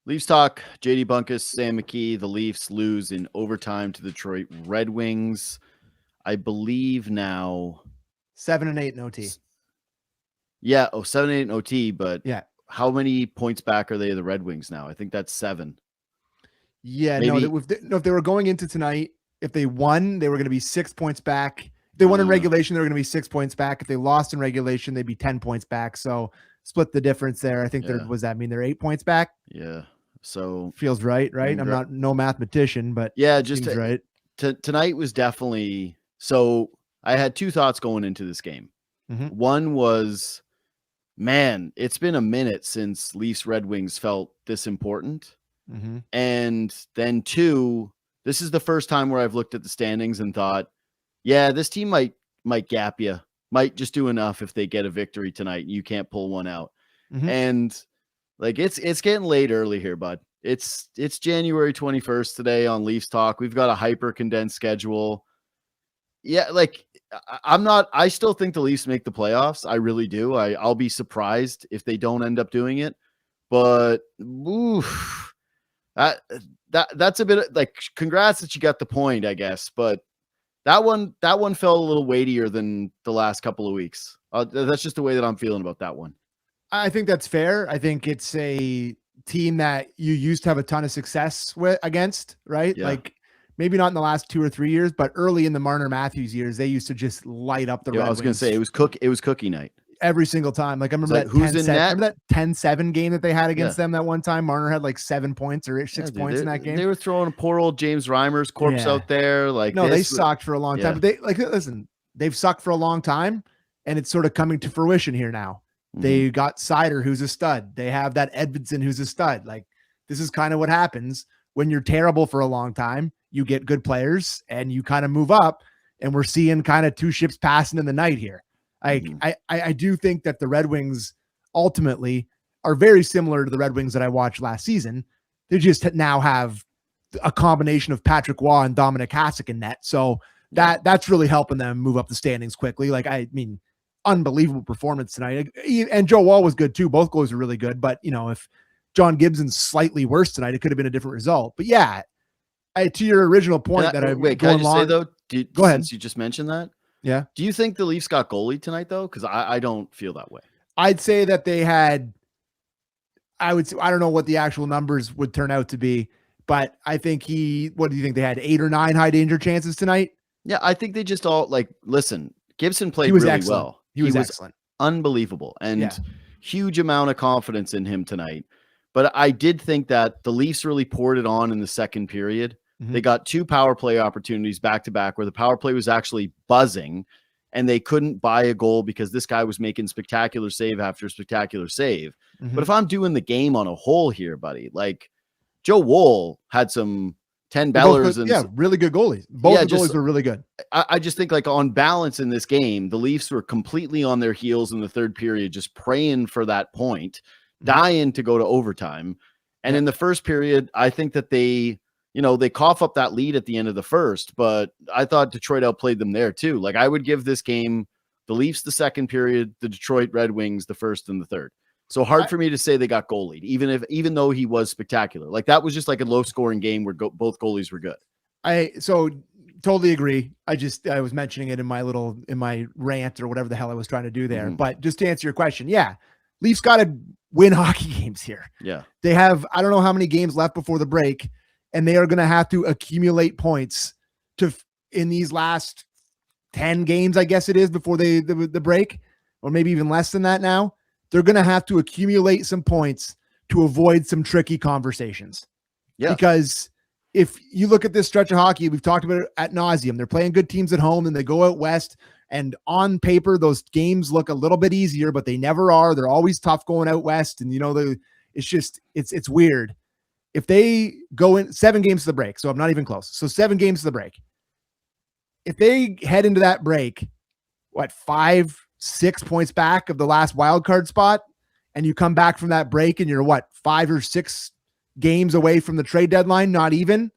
Leafs talk. JD Bunkis, Sam McKee. The Leafs lose in overtime to the Detroit Red Wings. I believe now 7-8 in OT. Yeah. 7-8 in OT, but Yeah. how many points back are they the Red Wings now? I think that's 7. Yeah. Maybe. If they were going into tonight, if they won, they were going to be 6 points back. If they won in regulation, they were going to be 6 points back. If they lost in regulation, they'd be 10 points back. So split the difference there. I think was that mean they're 8 points back? Yeah. So feels right? I'm not no mathematician, but yeah, just right. Tonight was definitely. So I had 2 thoughts going into this game. Mm-hmm. One was, man, it's been a minute since Leafs Red Wings felt this important. Mm-hmm. And then 2, this is the first time where I've looked at the standings and thought, yeah, this team might gap you, might just do enough if they get a victory tonight. You can't pull one out. Mm-hmm. And like, it's getting late early here, bud. It's January 21st today on Leafs Talk. We've got a hyper condensed schedule. Yeah, like I still think the Leafs make the playoffs. I really do. I'll be surprised if they don't end up doing it. But oof, that's a bit like, congrats that you got the point, I guess. But that one felt a little weightier than the last couple of weeks. That's just the way that I'm feeling about that one. I think that's fair. I think it's a team that you used to have a ton of success against, right? Yeah. Like maybe not in the last 2 or 3 years, but early in the Marner Matthews years, they used to just light up the Red Wings. I was going to say it was cookie night every single time. Like I remember that who's in net? Remember that 10-7 game that they had against them that one time? Marner had like 7 points or 6 points in that game. They were throwing a poor old James Reimer's corpse out there. Like, no, they sucked for a long time. But they've sucked for a long time, and it's sort of coming to fruition here now. They got Sider, who's a stud. They have that Edmondson, who's a stud. Like, this is kind of what happens when you're terrible for a long time. You get good players and you kind of move up, and we're seeing kind of 2 ships passing in the night here. I do think that the Red Wings ultimately are very similar to the Red Wings that I watched last season. They just now have a combination of Patrick Waugh and Dominic Hasek in net. So that's really helping them move up the standings quickly. Like, I mean, unbelievable performance tonight. And Joe Woll was good too. Both goals were really good. But, if John Gibson's slightly worse tonight, it could have been a different result. But yeah, to your original point can I just say though, go ahead. Since you just mentioned that, yeah. Do you think the Leafs got goalie tonight though? Because I don't feel that way. I'd say that they had. I don't know what the actual numbers would turn out to be, but I think what do you think they had 8 or 9 high danger chances tonight? Yeah, I think they just all listen. Gibson played really excellent. well. He was excellent, unbelievable, and huge amount of confidence in him tonight. But I did think that the Leafs really poured it on in the second period. They got 2 power play opportunities back to back where the power play was actually buzzing, and they couldn't buy a goal because this guy was making spectacular save after spectacular save. But if I'm doing the game on a whole here, buddy, like Joe Woll had some 10 bellers and really good goalies. Both the goalies were really good. I just think, like, on balance in this game, the Leafs were completely on their heels in the third period, just praying for that point, dying to go to overtime. And in the first period, I think that they cough up that lead at the end of the first, but I thought Detroit outplayed them there too. Like, I would give this game, the Leafs the second period, the Detroit Red Wings the first and the third. So hard for me to say they got goalied, even though he was spectacular. Like, that was just like a low scoring game where both goalies were good. So totally agree. I was mentioning it in my rant or whatever the hell I was trying to do there. But just to answer your question, Leafs got to win hockey games here. Yeah. They have, I don't know how many games left before the break, and they are going to have to accumulate points in these last 10 games, I guess it is, before the break, or maybe even less than that now. They're going to have to accumulate some points to avoid some tricky conversations. Yeah. Because if you look at this stretch of hockey, we've talked about it ad nauseum. They're playing good teams at home, and they go out west, and on paper, those games look a little bit easier, but they never are. They're always tough going out west, and it's weird. If they go in 7 games to the break, so I'm not even close. So 7 games to the break. If they head into that break, 5-6 points back of the last wild card spot, and you come back from that break and you're 5 or 6 games away from the trade deadline, not even,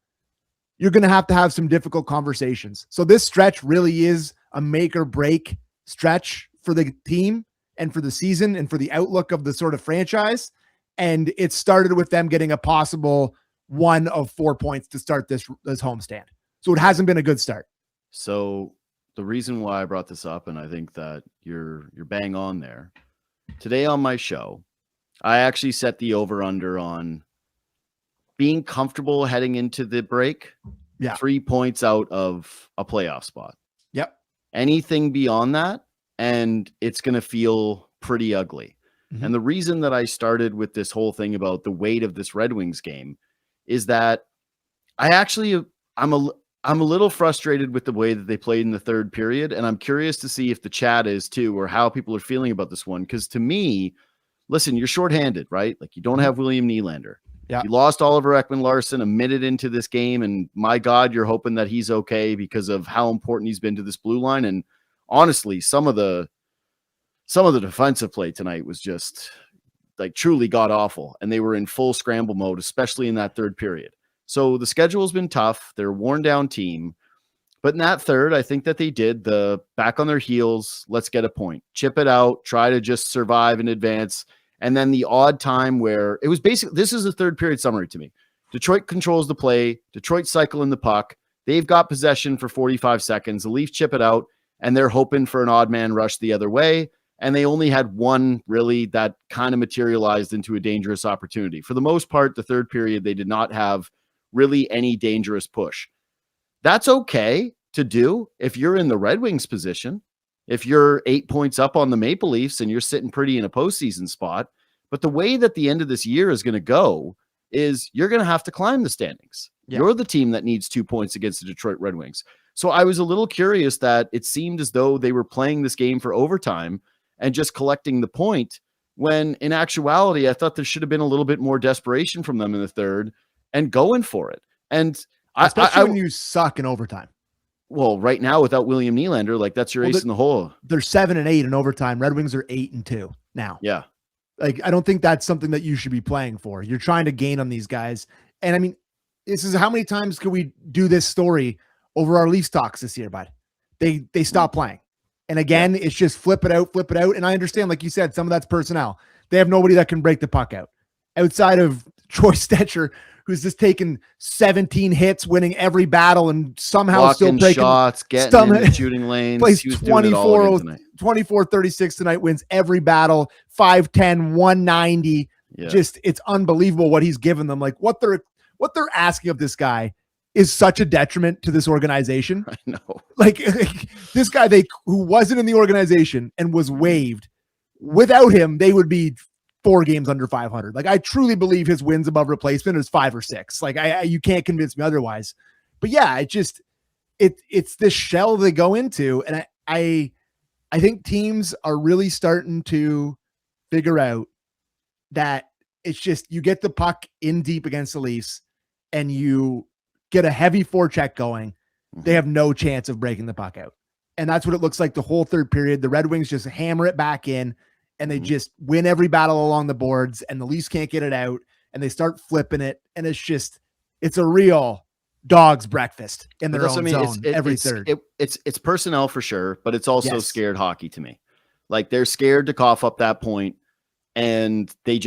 you're going to have some difficult conversations. So this stretch really is a make or break stretch for the team and for the season and for the outlook of the sort of franchise. And it started with them getting a possible 1 of 4 points to start this homestand. So it hasn't been a good start. So the reason why I brought this up, and I think that you're bang on there. Today on my show, I actually set the over-under on being comfortable heading into the break. Yeah. 3 points out of a playoff spot. Yep. Anything beyond that, and it's going to feel pretty ugly. And the reason that I started with this whole thing about the weight of this Red Wings game is that I'm a little frustrated with the way that they played in the third period. And I'm curious to see if the chat is too, or how people are feeling about this one. Because to me, listen, you're shorthanded, right? Like you don't have William Nylander. Yeah. You lost Oliver Ekman-Larsson a minute into this game. And my God, you're hoping that he's okay because of how important he's been to this blue line. And honestly, some of the defensive play tonight was just like truly god awful. And they were in full scramble mode, especially in that third period. So the schedule has been tough. They're a worn down team. But in that third, I think that they did the back on their heels. Let's get a point, chip it out, try to just survive in advance. And then the odd time where it was basically, this is a third period summary to me. Detroit controls the play. Detroit cycle in the puck. They've got possession for 45 seconds. The Leafs chip it out and they're hoping for an odd man rush the other way. And they only had one really that kind of materialized into a dangerous opportunity. For the most part, the third period, they did not have really any dangerous push. That's okay to do if you're in the Red Wings position, if you're 8 points up on the Maple Leafs and you're sitting pretty in a postseason spot. But the way that the end of this year is going to go is you're going to have to climb the standings. Yeah. You're the team that needs 2 points against the Detroit Red Wings. So I was a little curious that it seemed as though they were playing this game for overtime and just collecting the point, when in actuality, I thought there should have been a little bit more desperation from them in the third and going for it. And especially when you suck in overtime. Well, right now without William Nylander, like that's your ace in the hole. They're 7-8 in overtime. Red Wings are 8-2 now. Yeah. Like, I don't think that's something that you should be playing for. You're trying to gain on these guys. And I mean, this is how many times could we do this story over our Leafs talks this year, bud? They stop playing. And again, it's just flip it out. And I understand, like you said, some of that's personnel. They have nobody that can break the puck out outside of Troy Stetcher, who's just taken 17 hits, winning every battle, and somehow blocking still taking shots, getting in the shooting lanes. Plays 24-36 tonight, wins every battle, 5'10", 190. Yeah. Just, it's unbelievable what he's given them. Like what they're asking of this guy is such a detriment to this organization. I know. Like this guy, who wasn't in the organization and was waived, without him, they would be 4 games under 500. Like I truly believe his wins above replacement is 5 or 6. Like you can't convince me otherwise. But yeah, it's this shell they go into. And I think teams are really starting to figure out that it's just, you get the puck in deep against the Leafs and you get a heavy forecheck going, they have no chance of breaking the puck out. And that's what it looks like the whole third period. The Red Wings just hammer it back in and they just win every battle along the boards, and the Leafs can't get it out and they start flipping it. And it's a real dog's breakfast in their own zone every third. It's personnel for sure, but it's also scared hockey to me. Like they're scared to cough up that point. And they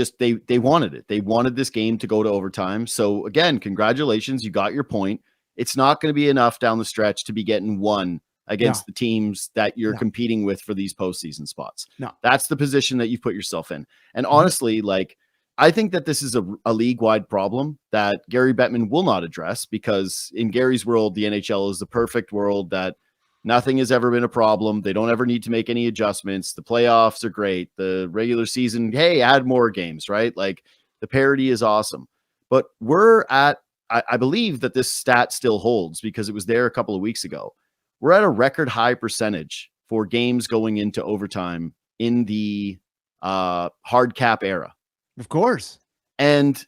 wanted it. They wanted this game to go to overtime. So again, congratulations. You got your point. It's not going to be enough down the stretch to be getting one against the teams that you're competing with for these postseason spots. No, that's the position that you put yourself in. And honestly, like, I think that this is a league-wide problem that Gary Bettman will not address, because in Gary's world, the NHL is the perfect world that nothing has ever been a problem. They don't ever need to make any adjustments. The playoffs are great. The regular season, hey, add more games, right? Like the parity is awesome. But we're at, I believe that this stat still holds because it was there a couple of weeks ago. We're at a record high percentage for games going into overtime in the hard cap era. Of course. And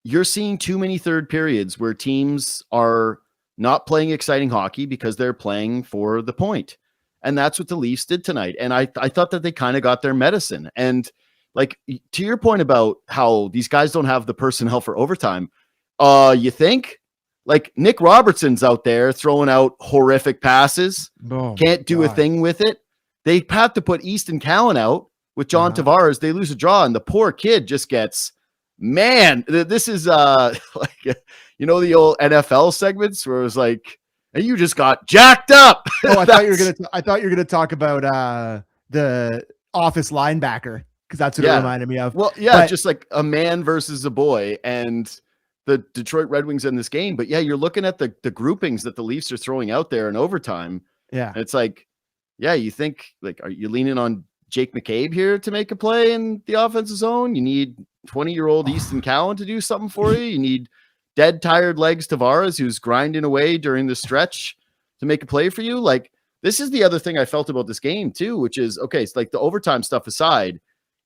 you're seeing too many third periods where teams are not playing exciting hockey because they're playing for the point. And that's what the Leafs did tonight. And I thought that they kind of got their medicine. And like, to your point about how these guys don't have the personnel for overtime, you think? Like Nick Robertson's out there throwing out horrific passes. Can't do a thing with it. They have to put Easton Cowan out with John Tavares. They lose a draw, and the poor kid just gets man, this is like the old NFL segments where it was like, and you just got jacked up. Oh, I thought you were gonna talk about the Office linebacker, because that's what it reminded me of. Well, yeah, just like a man versus a boy, and the Detroit Red Wings in this game. But yeah, you're looking at the groupings that the Leafs are throwing out there in overtime. Yeah, and it's like, yeah, you think like, are you leaning on Jake McCabe here to make a play in the offensive zone? You need 20-year-old Easton Cowan to do something for you. You need dead, tired legs Tavares, who's grinding away during the stretch to make a play for you. Like, this is the other thing I felt about this game too, which is, okay, it's like the overtime stuff aside,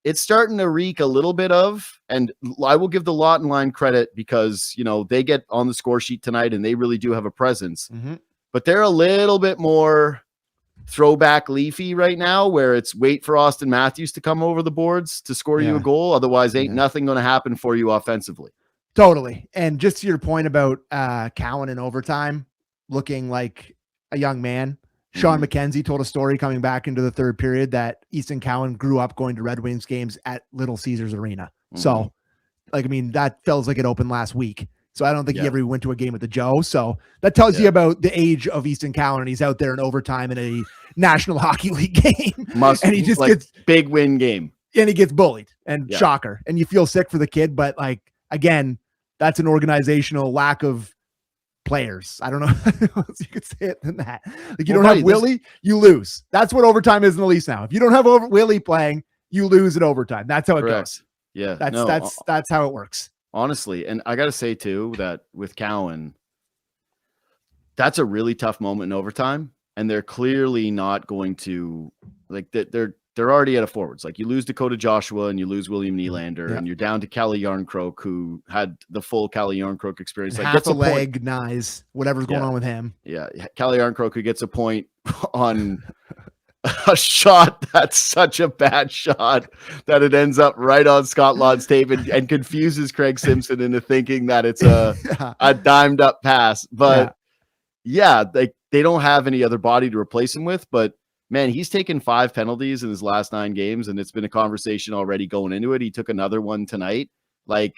it's starting to reek a little bit of, and I will give the Lawton line credit because, they get on the score sheet tonight and they really do have a presence, but they're a little bit more throwback Leafy right now, where it's wait for Austin Matthews to come over the boards to score you a goal. Otherwise, ain't nothing going to happen for you offensively. Totally. And just to your point about Cowan in overtime looking like a young man, Sean McKenzie told a story coming back into the third period that Easton Cowan grew up going to Red Wings games at Little Caesars Arena. So, that feels like it opened last week. So I don't think he ever went to a game with the Joe. So that tells you about the age of Easton Cowan, and he's out there in overtime in a National Hockey League game. And he just gets big win game. And he gets bullied, and shocker. And you feel sick for the kid, but again, that's an organizational lack of players. I don't know how else you could say it than that. Like, you don't have Willie, you lose. That's what overtime is in the Leafs now. If you don't have Willie playing, you lose in overtime. That's how it goes. Yeah. That's how it works. Honestly, and I got to say too that with Cowan, that's a really tough moment in overtime, and they're clearly not going to they're already at a forwards. Like, you lose Dakota Joshua and you lose William Nylander, and you're down to Calle Yarncroke, who had the full Calle Yarncroke experience. Like, half a leg, knives, whatever's going on with him. Yeah, Calle Yarncroke, who gets a point on a shot that's such a bad shot that it ends up right on Scott Laud's tape and confuses Craig Simpson into thinking that it's a dimed up pass. But they don't have any other body to replace him with. But man, he's taken 5 penalties in his last 9 games, and it's been a conversation already going into it. He took another one tonight. I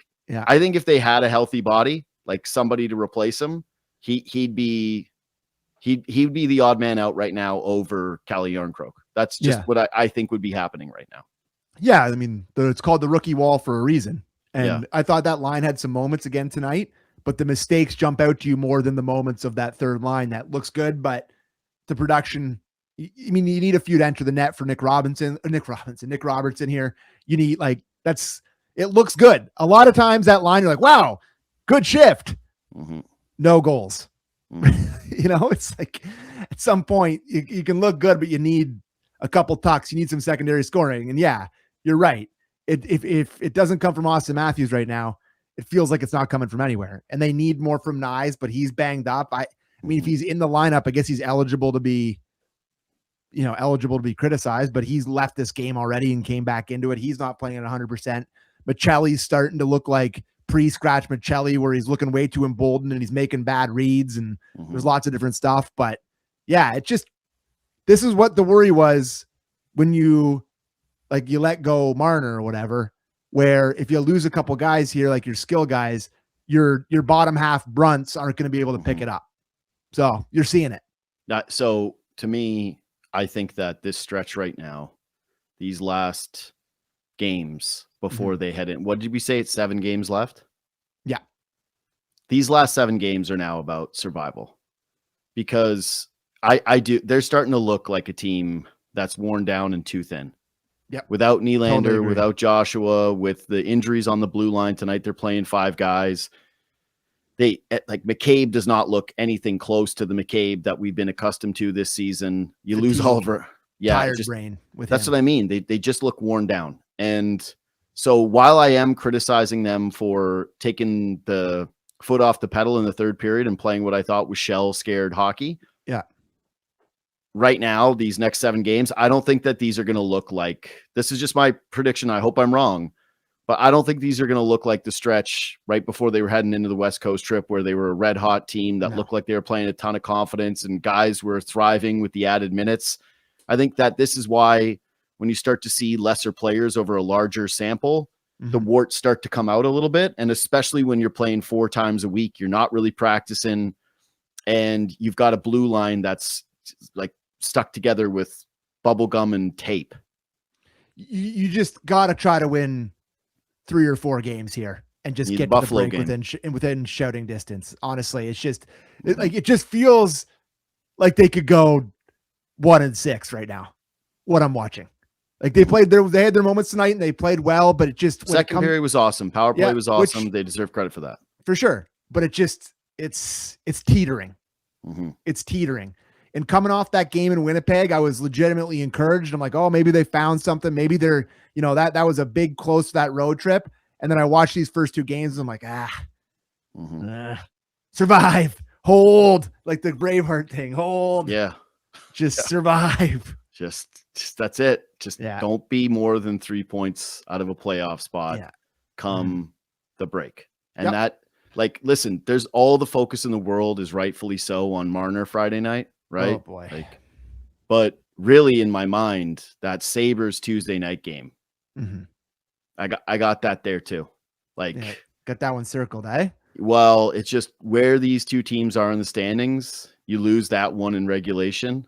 think if they had a healthy body, like somebody to replace him, he'd be the odd man out right now over Calle Yarncroke. That's just what I think would be happening right now. Yeah, it's called the rookie wall for a reason. And I thought that line had some moments again tonight, but the mistakes jump out to you more than the moments of that third line that looks good. But the production, you need a few to enter the net for Nick Robertson here. You need it looks good. A lot of times that line, you're like, wow, good shift. No goals. It's like at some point you can look good, but you need a couple tucks. You need some secondary scoring. And yeah, you're right. If it doesn't come from Austin Matthews right now, it feels like it's not coming from anywhere. And they need more from Nyes, but he's banged up. I mean, if he's in the lineup, I guess he's eligible to be criticized, but he's left this game already and came back into it. He's not playing at 100%. Michelli's starting to look like pre-scratch Michelli, where he's looking way too emboldened and he's making bad reads, and there's lots of different stuff. But yeah, this is what the worry was when you let go Marner or whatever, where if you lose a couple guys here, like your skill guys, your bottom half brunts aren't going to be able to pick it up. So you're seeing it. So to me, I think that this stretch right now, these last games before they head in, what did we say? It's 7 games left. Yeah. These last 7 games are now about survival, because they're starting to look like a team that's worn down and too thin. Yeah. Without Nylander, totally without Joshua, with the injuries on the blue line tonight, they're playing 5 guys. McCabe does not look anything close to the McCabe that we've been accustomed to this season. You lose Oliver. Yeah. Tired brain with that's him. What I mean. They just look worn down. And so while I am criticizing them for taking the foot off the pedal in the third period and playing what I thought was shell scared hockey. Yeah. Right now, these next 7 games, I don't think that these are going to look like, this is just my prediction. I hope I'm wrong, but I don't think these are going to look like the stretch right before they were heading into the West Coast trip, where they were a red hot team that looked like they were playing a ton of confidence and guys were thriving with the added minutes. I think that this is why when you start to see lesser players over a larger sample, the warts start to come out a little bit. And especially when you're playing 4 times a week, you're not really practicing, and you've got a blue line that's like stuck together with bubble gum and tape. You just got to try to win 3 or 4 games here and just get to the break within shouting distance. Honestly, it's just it just feels like they could go 1-6 right now. What I'm watching, like they had their moments tonight and they played well, but it just second period was awesome. Power play was awesome. They deserve credit for that for sure. But it's teetering. It's teetering. And coming off that game in Winnipeg, I was legitimately encouraged. I'm like, oh, maybe they found something. Maybe they're, that was a big close to that road trip. And then I watched these first 2 games and I'm like, survive, hold, like the Braveheart thing, hold. Yeah. Just survive. Just that's it. Just don't be more than 3 points out of a playoff spot come the break. And that, like, listen, there's all the focus in the world is rightfully so on Marner Friday night, right? Oh boy. But really in my mind, that Sabres Tuesday night game, I got that there too. Got that one circled, eh? Well, it's just where these 2 teams are in the standings. You lose that one in regulation.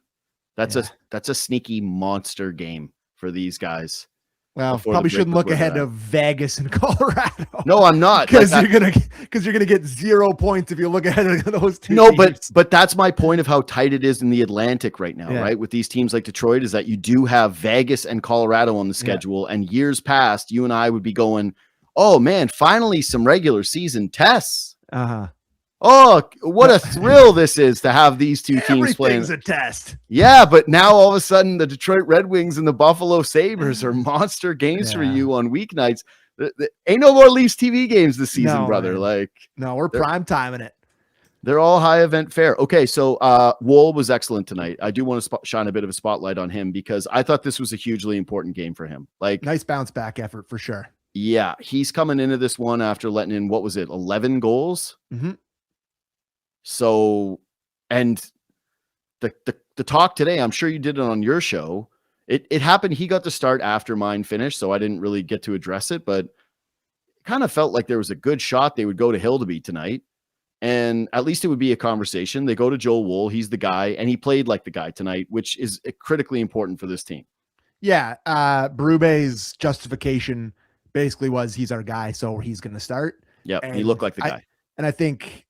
That's a sneaky monster game for these guys. Well, probably shouldn't look ahead of Vegas and Colorado. No, I'm not. Because you're gonna get 0 points if you look ahead of those 2 No, teams. but that's my point of how tight it is in the Atlantic right now, right? With these teams like Detroit, is that you do have Vegas and Colorado on the schedule. And years past, you and I would be going, oh man, finally some regular season tests. Oh, what a thrill this is to have these 2 teams playing. Everything's a test. Yeah, but now all of a sudden the Detroit Red Wings and the Buffalo Sabres are monster games for you on weeknights. Ain't no more Leafs TV games this season, brother. Man. Like, no, we're prime timing it. They're all high event fare. Okay, so Woll was excellent tonight. I do want to shine a bit of a spotlight on him because I thought this was a hugely important game for him. Like, nice bounce back effort for sure. Yeah, he's coming into this one after letting in, what was it, 11 goals? So, and the talk today, I'm sure you did it on your show. It happened. He got to start after mine finished, so I didn't really get to address it, but it kind of felt like there was a good shot they would go to Hildeby tonight, and at least it would be a conversation. They go to Joel Woll. He's the guy, and he played like the guy tonight, which is critically important for this team. Yeah. Berube's justification basically was he's our guy, so he's going to start. Yeah, he looked like the guy. And I think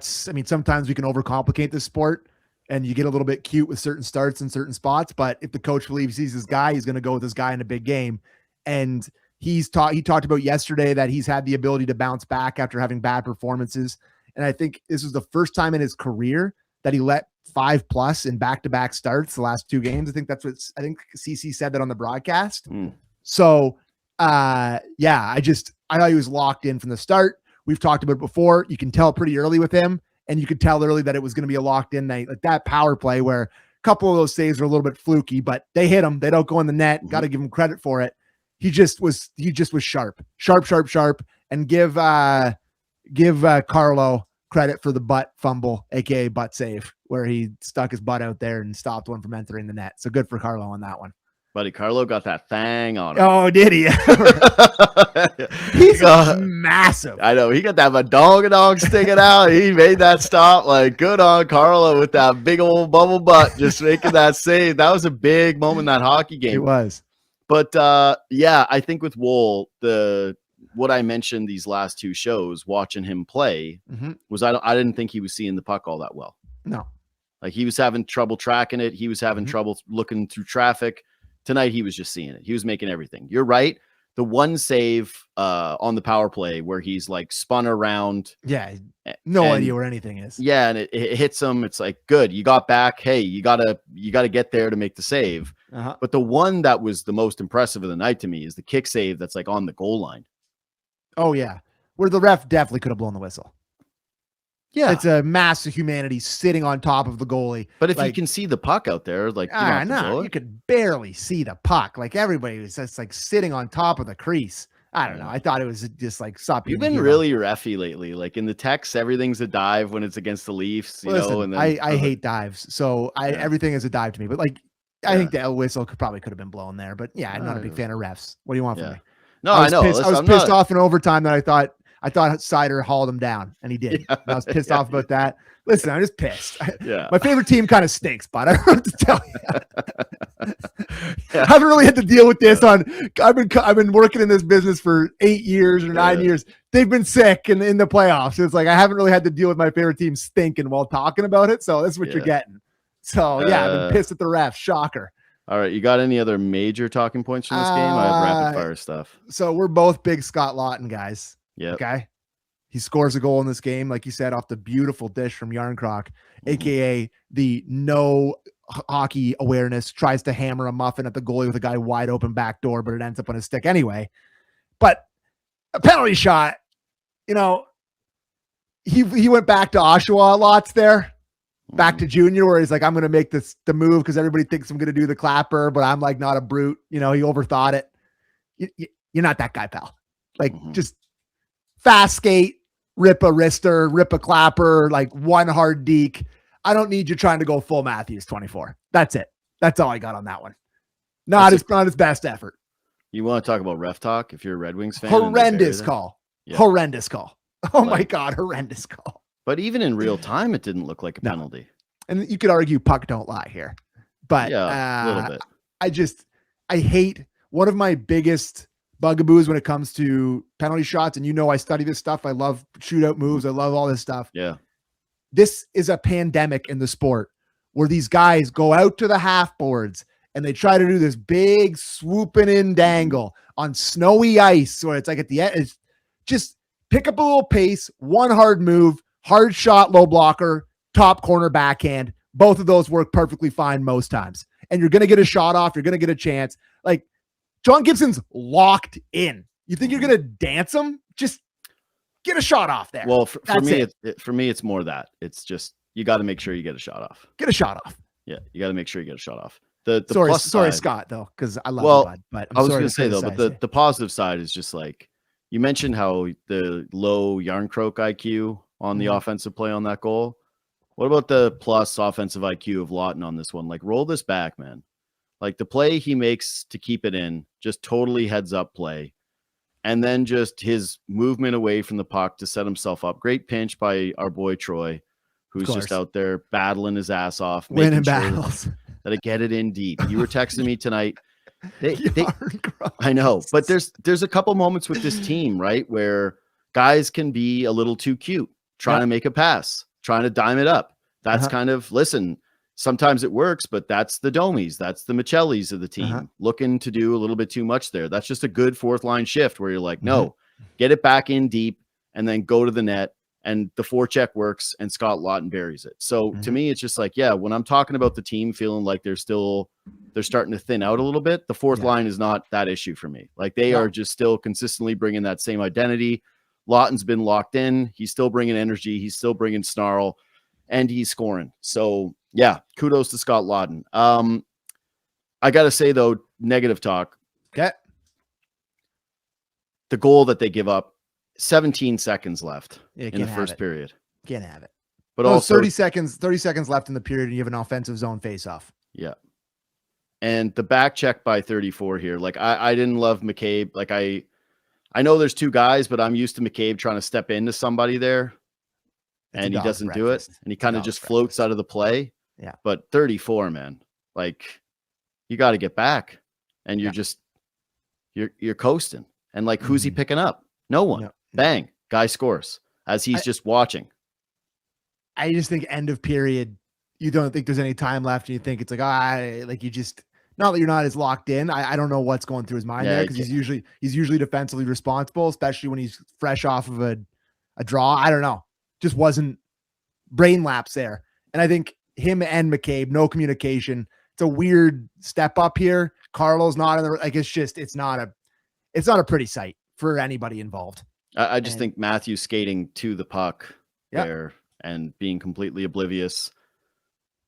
sometimes we can overcomplicate this sport and you get a little bit cute with certain starts in certain spots, but if the coach believes he's his guy, he's going to go with this guy in a big game. And he talked about yesterday that he's had the ability to bounce back after having bad performances. And I think this was the first time in his career that he let 5+ in back-to-back starts the last 2 games. I think that's what CC said that on the broadcast. So I thought he was locked in from the start. We've talked about it before. You can tell pretty early with him, and you could tell early that it was going to be a locked in night. Like that power play where a couple of those saves are a little bit fluky, but they hit them. They don't go in the net. Got to give him credit for it. He just was sharp, and give Carlo credit for the butt fumble, aka butt save, where he stuck his butt out there and stopped one from entering the net. So good for Carlo on that one. Buddy, Carlo got that thang on him. Oh, did he? He's massive. I know. He got that badongadong sticking out. He made that stop. Like, good on Carlo with that big old bubble butt, just making that save. That was a big moment in that hockey game. It was. But, I think with Woll, what I mentioned these last 2 shows, watching him play, was I didn't think he was seeing the puck all that well. No. Like, he was having trouble tracking it. He was having trouble looking through traffic. Tonight, he was just seeing it. He was making everything. You're right. The one save on the power play where he's like spun around. Yeah. No idea where anything is. Yeah. And it hits him. It's like, good. You got back. Hey, you gotta get there to make the save. But the one that was the most impressive of the night to me is the kick save that's like on the goal line. Oh, yeah. Where the ref definitely could have blown the whistle. Yeah, it's a mass of humanity sitting on top of the goalie. But if you can see the puck out there, like, you could barely see the puck. Like everybody was just like sitting on top of the crease. I don't know. I thought it was just like stop. You've been really reffy lately. Like in the text, everything's a dive when it's against the Leafs. Know, and then I hate dives, so everything is a dive to me. But like, I think the whistle could have been blown there. But yeah, I'm not a big fan of refs. What do you want from me? No, I know. Pissed, Listen, I was pissed off in overtime that I thought Sider hauled him down, and he did. Yeah, I was pissed off about that. Listen, I'm just pissed. Yeah. My favorite team kind of stinks, but I don't have to tell you. Yeah. I haven't really had to deal with this I've been working in this business for 8 years or 9 years. They've been sick in the playoffs. It's like I haven't really had to deal with my favorite team stinking while talking about it. So this is what you're getting. So yeah, I've been pissed at the refs. Shocker. All right. You got any other major talking points from this game? I have rapid fire stuff. So we're both big Scott Lawton guys. Yeah. Okay. He scores a goal in this game, like you said, off the beautiful dish from Yarncroc, aka the no hockey awareness, tries to hammer a muffin at the goalie with a guy wide open back door, but it ends up on his stick anyway. But a penalty shot, you know, he went back to Oshawa lots there, back to junior, where he's like, I'm going to make the move because everybody thinks I'm going to do the clapper, but I'm like not a brute. You know, he overthought it. You're not that guy, pal. Like just fast skate, rip a wrister, rip a clapper, like one hard deke. I don't need you trying to go full Matthews 24. That's it. That's all I got on that one. Not his best effort. You want to talk about ref talk if you're a Red Wings fan? Horrendous call. Yeah. Horrendous call. Oh my God, horrendous call. But even in real time, it didn't look like a penalty. And you could argue puck don't lie here. But yeah, a little bit. I hate one of my biggest bugaboos when it comes to penalty shots. And you know, I study this stuff. I love shootout moves. I love all this stuff. Yeah. This is a pandemic in the sport where these guys go out to the half boards and they try to do this big swooping in dangle on snowy ice. Where it's like at the end, it's just pick up a little pace, one hard move, hard shot, low blocker, top corner backhand. Both of those work perfectly fine most times. And you're going to get a shot off. You're going to get a chance. Like, John Gibson's locked in. You think you're going to dance him? Just get a shot off there. Well, for me, it's more that. It's just, you got to make sure you get a shot off. Get a shot off. Yeah, you got to make sure you get a shot off. Sorry, Scott, though, because I love you, bud. But I was going to say, though, but the positive side is just like, you mentioned how the low Yarncroc IQ on the offensive play on that goal. What about the plus offensive IQ of Lawton on this one? Like, roll this back, man. Like, the play he makes to keep it in, just totally heads up play. And then just his movement away from the puck to set himself up. Great pinch by our boy Troy, who's just out there battling his ass off. Winning battles. That I get it in deep. You were texting me tonight. I know, but there's a couple moments with this team, right, where guys can be a little too cute, trying to make a pass, trying to dime it up. That's kind of, listen, sometimes it works, but that's the Domies, that's the Michellis of the team looking to do a little bit too much there. That's just a good fourth line shift where you're like, no, get it back in deep and then go to the net. And the forecheck works and Scott Lawton buries it. So to me, it's just like, yeah, when I'm talking about the team feeling like they're starting to thin out a little bit, the fourth line is not that issue for me. Like they are just still consistently bringing that same identity. Lawton's been locked in. He's still bringing energy. He's still bringing snarl and he's scoring. So yeah, kudos to Scott Lawton. I got to say though, negative talk. Okay. The goal that they give up, 17 seconds left in the first period. Can't have it. But also 30 seconds left in the period and you have an offensive zone face-off. Yeah. And the back check by 34 here. Like I didn't love McCabe. Like I know there's two guys, but I'm used to McCabe trying to step into somebody there. And he doesn't do it. And he kind of just floats out of the play. Yeah. But 34, man, like you got to get back and you're just, you're coasting. And like, who's he picking up? No one. No. Bang, guy scores as he's just watching. I just think end of period, you don't think there's any time left and you think it's like, like you just, not that you're not as locked in. I don't know what's going through his mind there because he's usually defensively responsible, especially when he's fresh off of a draw. I don't know. Just wasn't brain lapse there. And I think him and McCabe, no communication. It's a weird step up here. Carlo's not in the, like, it's not a pretty sight for anybody involved. I just think Matthews skating to the puck there and being completely oblivious,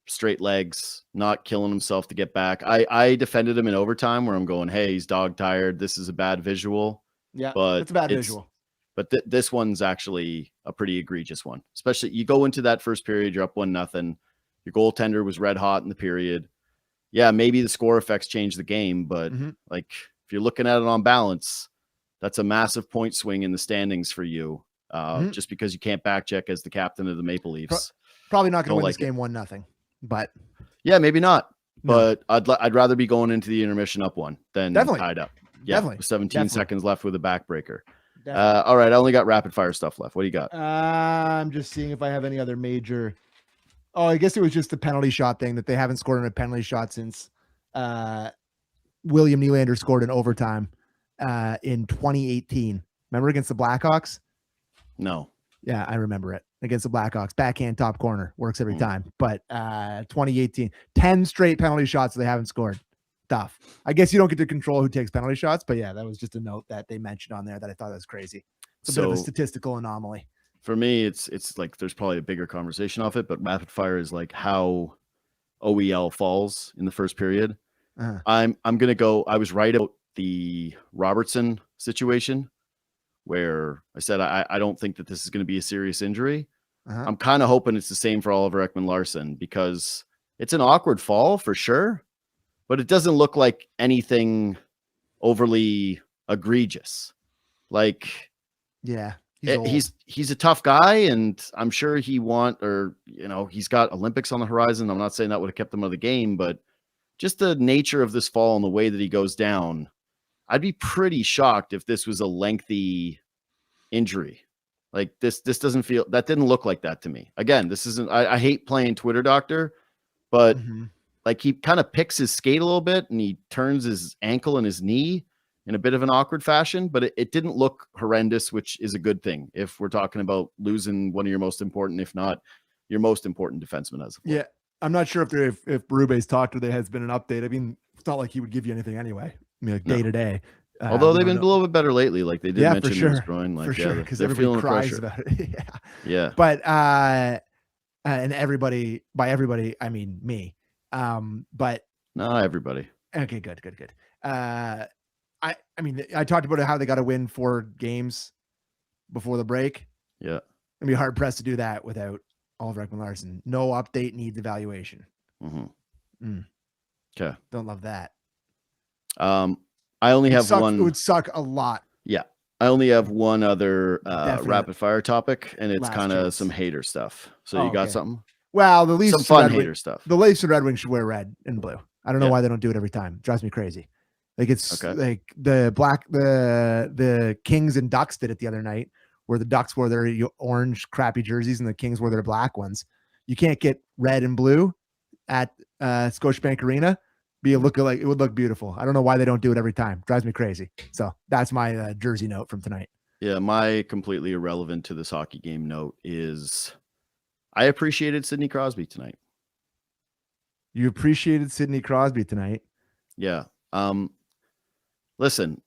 straight legs, not killing himself to get back. I defended him in overtime where I'm going, hey, he's dog tired. This is a bad visual. Yeah, but it's a bad visual. But this one's actually a pretty egregious one. Especially you go into that first period, you're up 1-0. Your goaltender was red hot in the period. Yeah, maybe the score effects change the game, but like if you're looking at it on balance, that's a massive point swing in the standings for you. Just because you can't back check as the captain of the Maple Leafs. Probably not going to win this game 1-0, but yeah, maybe not. No. But I'd rather be going into the intermission up 1 than tied up. Yeah, Definitely. with 17 seconds left with a backbreaker. Definitely. All right, I only got rapid fire stuff left. What do you got? I'm just seeing if I have any other major. Oh, I guess it was just the penalty shot thing that they haven't scored on a penalty shot since William Nylander scored in overtime in 2018. Remember against the Blackhawks? No. Yeah, I remember it. Against the Blackhawks. Backhand top corner. Works every time. But 2018, 10 straight penalty shots they haven't scored. Tough. I guess you don't get to control who takes penalty shots, but yeah, that was just a note that they mentioned on there that I thought was crazy. It's a bit of a statistical anomaly. For me, it's like there's probably a bigger conversation off it, but rapid fire is like how OEL falls in the first period. I'm gonna go. I was right about the Robertson situation where I said I don't think that this is going to be a serious injury. I'm kind of hoping it's the same for Oliver Ekman-Larsson because it's an awkward fall for sure, but it doesn't look like anything overly egregious. Like, yeah, he's a tough guy, and I'm sure he's got Olympics on the horizon. I'm not saying that would have kept him out of the game, but just the nature of this fall and the way that he goes down, I'd be pretty shocked if this was a lengthy injury. Like this didn't look like that to me. Again, this isn't, I hate playing Twitter doctor, but like he kind of picks his skate a little bit and he turns his ankle and his knee in a bit of an awkward fashion, but it didn't look horrendous, which is a good thing if we're talking about losing one of your most important, if not your most important defenseman as of late. Yeah. I'm not sure if Berube's talked or there has been an update. I mean, it's not like he would give you anything anyway. I mean, like day to day. Although they've been a little bit better lately, like they did mention his groin, like for sure, because they're everybody feeling cries pressure. about it. Yeah. But and everybody, by everybody, I mean me. But not everybody. Okay, good. I mean, I talked about how they got to win 4 games before the break. Yeah, I'd be hard pressed to do that without Oliver Ekman-Larsson. No update needs evaluation. Okay, don't love that. I only have one. It would suck a lot. Yeah. I only have one other rapid fire topic, and it's kind of some hater stuff. So you got something? Well, the Leafs, some fun hater stuff. The Leafs and Red Wings should wear red and blue. I don't know why they don't do it every time. It drives me crazy. Like it's like the Kings and Ducks did it the other night, where the Ducks wore their orange crappy jerseys and the Kings wore their black ones. You can't get red and blue at Scotiabank Arena. It would look beautiful. I don't know why they don't do it every time. Drives me crazy. So that's my jersey note from tonight. Yeah, my completely irrelevant to this hockey game note is I appreciated Sidney Crosby tonight. You appreciated Sidney Crosby tonight? Yeah. Listen,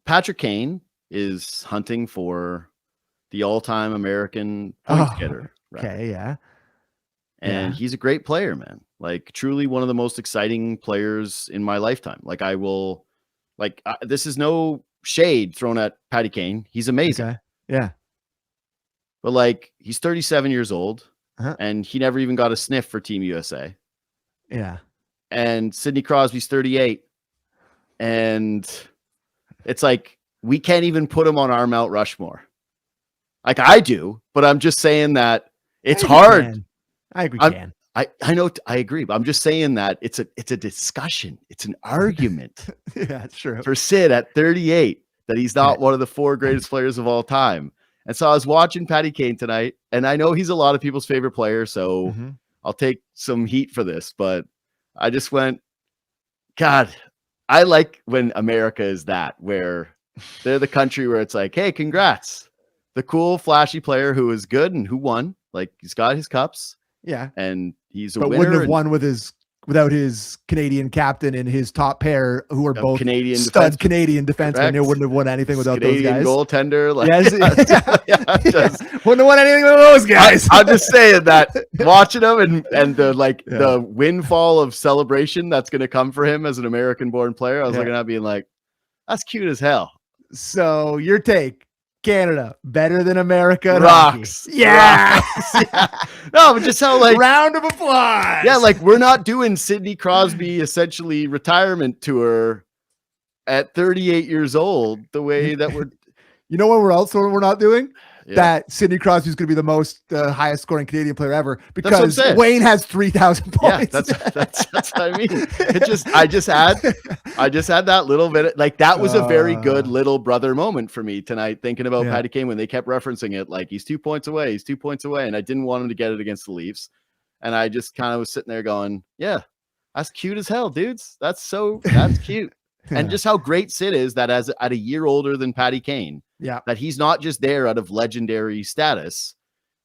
Patrick Kane is hunting for the all-time American points getter. Okay, yeah. And he's a great player, man. Like truly one of the most exciting players in my lifetime. Like this is no shade thrown at Patty Kane. He's amazing. Okay. Yeah. But like he's 37 years old and he never even got a sniff for Team USA. Yeah. And Sidney Crosby's 38. And it's like, we can't even put him on our Mount Rushmore. Like I do, but I'm just saying that it's hard. I agree. I know I agree, but I'm just saying that it's a discussion. It's an argument. Yeah, it's true. For Sid at 38, that he's not one of the 4 greatest players of all time. And so I was watching Patty Kane tonight, and I know he's a lot of people's favorite player, so I'll take some heat for this, but I just went, God, I like when America is that, where they're the country where it's like, hey, congrats. The cool, flashy player who is good and who won. Like he's got his cups. Yeah. And he's a winner. But wouldn't have won without his Canadian captain and his top pair, who are both Canadian defensemen. They wouldn't have won anything without Canadian those guys. Goaltender. Like, wouldn't have won anything with those guys. I'm just saying that watching him and the windfall of celebration that's going to come for him as an American-born player, I was looking at being like, that's cute as hell. So your take. Canada better than America. Rocks. Yeah. No, but just how round of applause. Yeah, like we're not doing Sidney Crosby essentially retirement tour at 38 years old, the way that we're, you know what we're not doing? yeah. That Sidney Crosby's going to be the most highest scoring Canadian player ever That's what I'm because saying. Wayne has 3,000 points. Yeah, that's what I mean. I just had that little bit, like that was a very good little brother moment for me tonight, thinking about Patty Kane when they kept referencing it, like he's 2 points away, and I didn't want him to get it against the Leafs, and I just kind of was sitting there going, yeah, that's cute as hell, dudes. That's cute. And just how great Sid is that at a year older than Patty Kane, that he's not just there out of legendary status.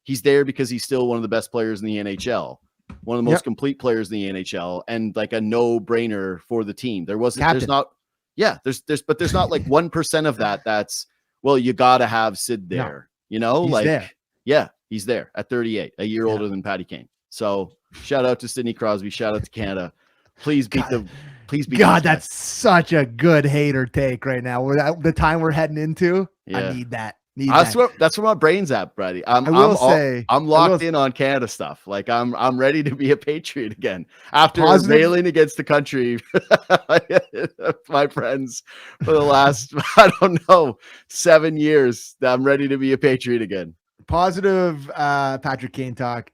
He's there because he's still one of the best players in the NHL, one of the most complete players in the NHL, and like a no-brainer for the team. There's not like 1% of that that's, well, you got to have Sid there, you know, he's there. Yeah, he's there at 38, a year older than Patty Kane. So shout out to Sidney Crosby, shout out to Canada. Please beat God, that's such a good hater take right now. The time we're heading into, I need that. That's where my brain's at, Brady. I'm locked in on Canada stuff. Like I'm ready to be a patriot again after railing against the country, my friends, for the last 7 years. I'm ready to be a patriot again. Positive Patrick Kane talk.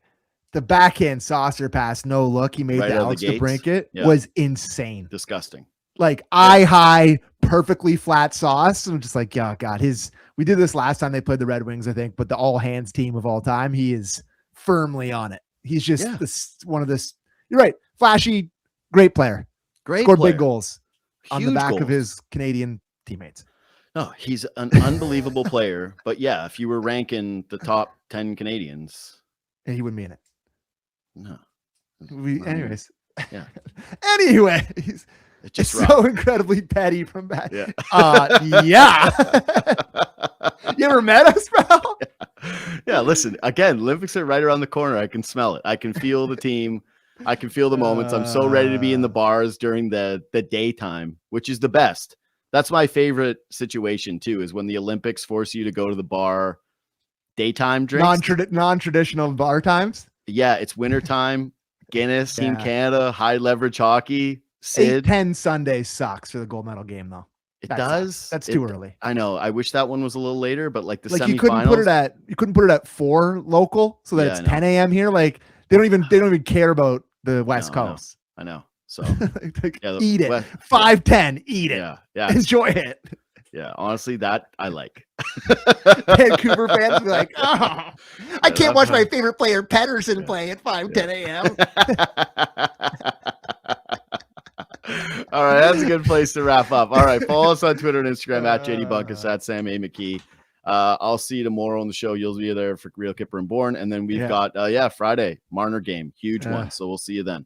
The backhand saucer pass, no look he made to Alex DeBrincat was insane. Disgusting. Like eye high, perfectly flat sauce. I'm just like, oh God, we did this last time they played the Red Wings, I think, but the all hands team of all time, he is firmly on it. He's just one of this. You're right. Flashy, great player. Scored big goals on the back of his Canadian teammates. No, he's an unbelievable player. But yeah, if you were ranking the top 10 Canadians, he wouldn't be in it. No. Anyways. Yeah. Anyway, it's so incredibly petty from back. Yeah. You ever met us, bro? Yeah. Listen, again, Olympics are right around the corner. I can smell it. I can feel the team. I can feel the moments. I'm so ready to be in the bars during the daytime, which is the best. That's my favorite situation too, is when the Olympics force you to go to the bar daytime drinks. Non-traditional bar times. Yeah, it's wintertime. Guinness, Team Canada, high leverage hockey. Sid. 8-10 Sunday sucks for the gold medal game, though. That does. That's too early. I know. I wish that one was a little later, but like the semifinals. You couldn't put it at 4 local so that it's 10 a.m. here. like they don't even care about the West Coast. I know. So eat it. 5-10. Eat it. Yeah. Enjoy it. Yeah, honestly, that I like. Vancouver fans be like, oh, I can't watch my favorite player Pedersen play at 5-10 a.m. All right, that's a good place to wrap up. All right, follow us on Twitter and Instagram at JD Bunkis, at Sam McKee. I'll see you tomorrow on the show. You'll be there for Real Kipper and Born, and then we've got Friday Marner game, huge one. So we'll see you then.